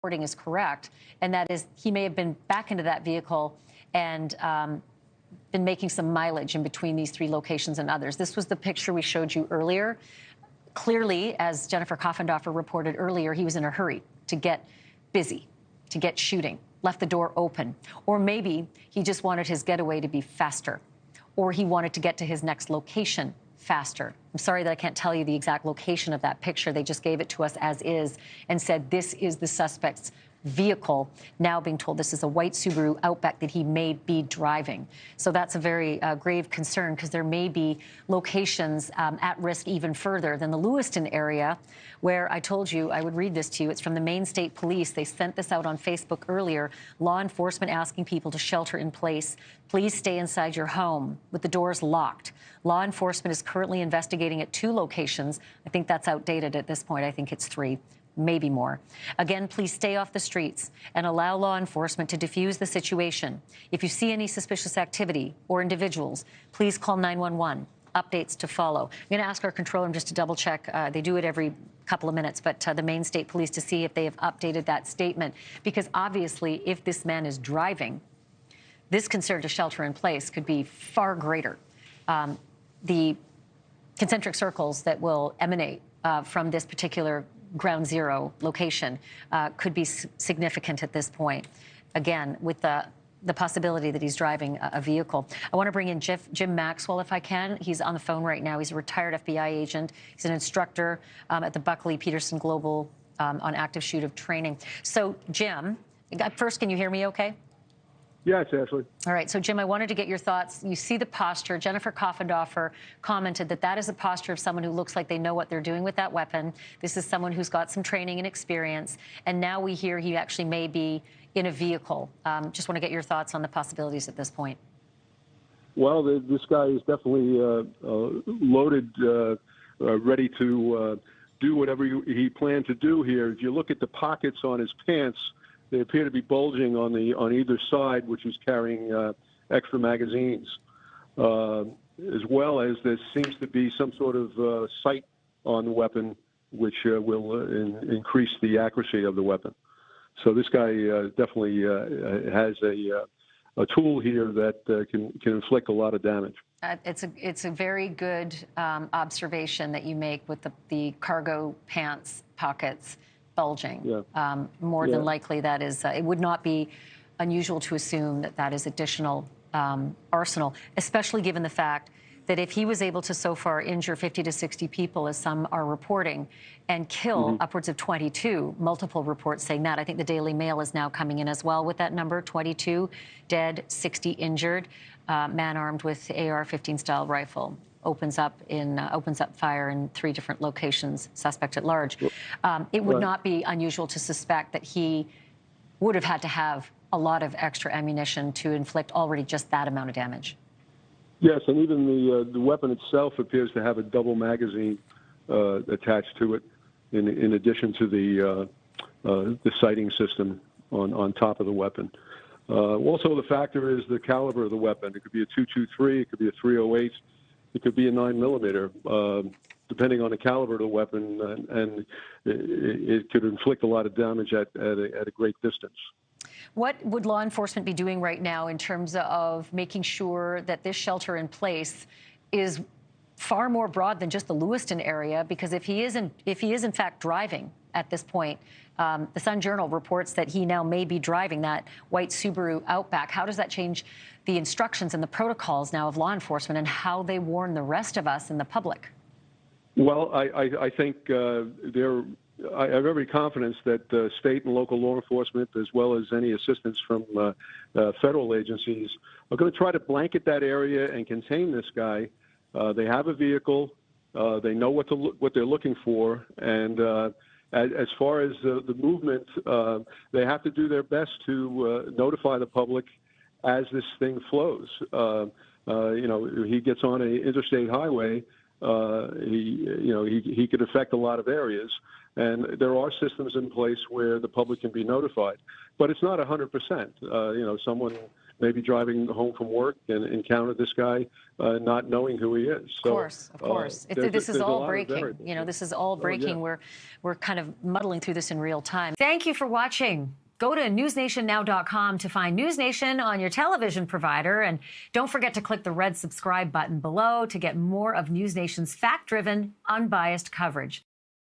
reporting is correct, and that is he may have been back into that vehicle and been making some mileage in between these three locations and others. This was the picture we showed you earlier. Clearly, as Jennifer Koffendorfer reported earlier, he was in a hurry to get busy, to get shooting, left the door open. Or maybe he just wanted his getaway to be faster, or he wanted to get to his next location faster. I'm sorry that I can't tell you the exact location of that picture. They just gave it to us as is and said this is the suspect's vehicle, now being told this is a white Subaru Outback that he may be driving. So that's a very grave concern, because there may be locations at risk even further than the Lewiston area, where I told you I would read this to you. It's from the Maine State Police. They sent this out on Facebook earlier. Law enforcement asking people to shelter in place. Please stay inside your home with the doors locked. Law enforcement is currently investigating at 2 locations. I think that's outdated at this point. I think it's 3. Maybe more. Again, please stay off the streets and allow law enforcement to defuse the situation. If you see any suspicious activity or individuals, please call 911. Updates to follow. I'm going to ask our control room just to double check. They do it every couple of minutes, but the Maine State Police to see if they have updated that statement. Because obviously, if this man is driving, this concern to shelter in place could be far greater. The concentric circles that will emanate from this particular ground zero location could be significant at this point. Again, with the possibility that he's driving a vehicle. I want to bring in Jim Maxwell, if I can. He's on the phone right now. He's a retired FBI agent. He's an instructor at the Buckley-Peterson Global on active shooter training. So, Jim, first, can you hear me okay? Yes, Ashley. All right. So, Jim, I wanted to get your thoughts. You see the posture. Jennifer Koffendorfer commented that that is a posture of someone who looks like they know what they're doing with that weapon. This is someone who's got some training and experience. And now we hear he actually may be in a vehicle. Just want to get your thoughts on the possibilities at this point. Well, this guy is definitely loaded, ready to do whatever he planned to do here. If you look at the pockets on his pants, they appear to be bulging on either side, which is carrying extra magazines, as well as there seems to be some sort of sight on the weapon, which will increase the accuracy of the weapon. So this guy definitely has a tool here that can inflict a lot of damage. It's a very good observation that you make with the cargo pants pockets bulging. Yeah. More than likely, that is, it would not be unusual to assume that that is additional arsenal, especially given the fact that if he was able to so far injure 50 to 60 people, as some are reporting, and kill upwards of 22, multiple reports saying that. I think the Daily Mail is now coming in as well with that number, 22 dead, 60 injured, man armed with AR-15 style rifle. Opens up fire in 3 different locations, suspect at large. It would not be unusual to suspect that he would have had to have a lot of extra ammunition to inflict already just that amount of damage. Yes, and even the weapon itself appears to have a double magazine attached to it, in addition to the sighting system on top of the weapon. Also, the factor is the caliber of the weapon. It could be a .223, it could be a .308. It could be a 9mm, depending on the caliber of the weapon, and it could inflict a lot of damage at a great distance. What would law enforcement be doing right now in terms of making sure that this shelter in place is far more broad than just the Lewiston area? Because if he is in fact driving at this point, the Sun Journal reports that he now may be driving that white Subaru Outback. How does that change the instructions and the protocols now of law enforcement and how they warn the rest of us and the public? Well, I think I have every confidence that state and local law enforcement, as well as any assistance from federal agencies, are going to try to blanket that area and contain this guy. They have a vehicle. They know what they're looking for, and as far as the movement, they have to do their best to notify the public as this thing flows. He gets on an interstate highway. He could affect a lot of areas, and there are systems in place where the public can be notified. But it's not 100%. Someone maybe driving home from work and encountered this guy, not knowing who he is. Of course, of course. This is all breaking. You know, this is all breaking. Oh, yeah. We're kind of muddling through this in real time. Thank you for watching. Go to newsnationnow.com to find News Nation on your television provider. And don't forget to click the red subscribe button below to get more of News Nation's fact-driven, unbiased coverage.